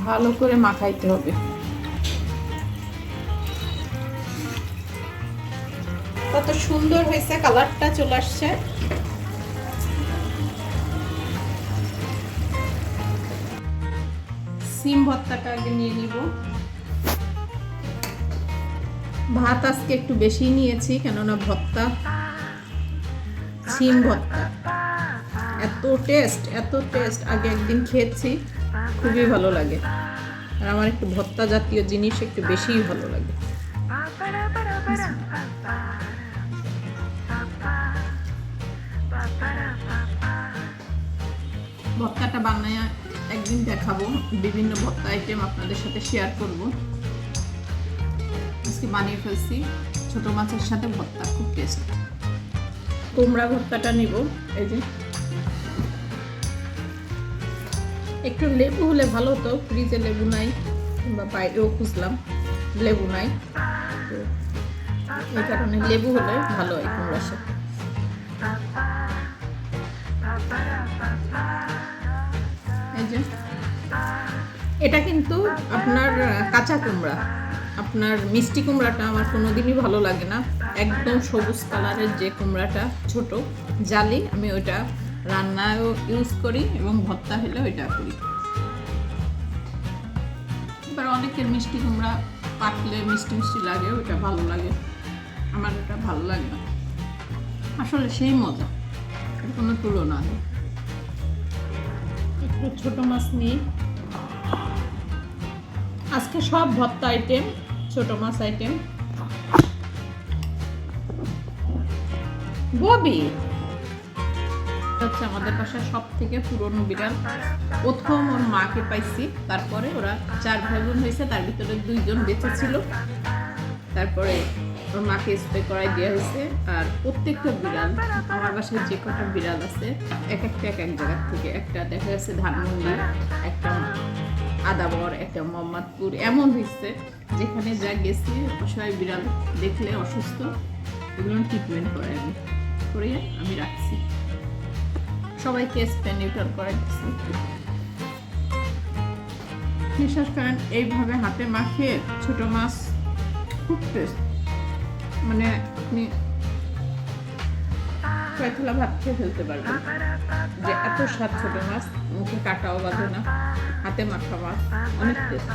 ভালো করে মাখাইতে হবে। কত সুন্দর হয়েছে, কালারটা চলে আসছে। সিম ভর্তাটা আগে নিয়ে নিব। ভাত আজকে একটু বেশি নিয়েছি, কেননা ভর্তা, সিম ভর্তা এত টেস্ট, আগে একদিন খেয়েছি, খুবই ভালো লাগে। আর আমার একটু ভর্তা জাতীয় জিনিস একটু বেশিই ভালো লাগে। ভর্তাটা বানায় একদিন দেখাবো, বিভিন্ন ভর্তা আইটেম আপনাদের সাথে শেয়ার করব। আজকে বানিয়ে ফেলছি ছোট মাছের সাথে ভর্তা, খুব টেস্ট। কুমড়া ভর্তাটা নিব। এই যে একটু লেবু হলে ভালো হতো, ফ্রিজে লেবু নাই, কিংবা বাইরেও খুঁজলাম লেবু নাই, তো এই কারণে লেবু হলে ভালো হয় কুমড়ার সাথে। এই যে এটা কিন্তু আপনার কাঁচা কুমড়া, আপনার মিষ্টি কুমড়াটা আমার কোনোদিনই ভালো লাগে না। একদম সবুজ কালারের যে কুমড়াটা ছোট জালি, আমি ওইটা রান্নায়ও ইউজ করি এবং ভর্তা হলে ওইটা করি। এবার অনেকের মিষ্টি কুমড়া পাকলে মিষ্টি মিষ্টি লাগে, ওইটা ভালো লাগে, আমার ওটা ভালো লাগে না। আসলে সেই মজা, কোনো তুলনা নেই। একটু ছোট মাছ নিই। আজকে সব ভর্তা আইটেম ছোট মাছ আইটেম। ববি হচ্ছে আমাদের বাসার সব থেকে পুরনো বিড়াল। প্রথম ওর মাকে পাইছি, তারপরে ওরা 4 ভাই বোন হয়েছে, তার ভিতরে 2 জন বেঁচে ছিল, তারপরে ওর মাকে স্প্রে করাই দেওয়া হয়েছে। আর প্রত্যেকটা বিড়াল, আমার বাসায় যে কটা বিড়াল আছে এক জায়গার থেকে, একটা দেখা যাচ্ছে ধানমন্ডি, একটা আদাবর, একটা মোহাম্মদপুর, এমন হয়েছে যেখানে যা গেছি অসহায় বিড়াল দেখলে অসুস্থ, এগুলো ট্রিটমেন্ট করে আমি রাখছি, সবাইকে স্প্রে নিউট্রাল করে দিচ্ছি। বিশ্বাস করেন এইভাবে হাতে মাখিয়ে ছোট মাছ খুব টেস্ট, মানে আপনি কয়েক থালা ভাত খেয়ে ফেলতে পারবেন, যে এত স্বাদ ছোট মাছ, মুখে কাটাও বাঁধে না, হাতে মাখা মাছ, অনেক টেস্ট।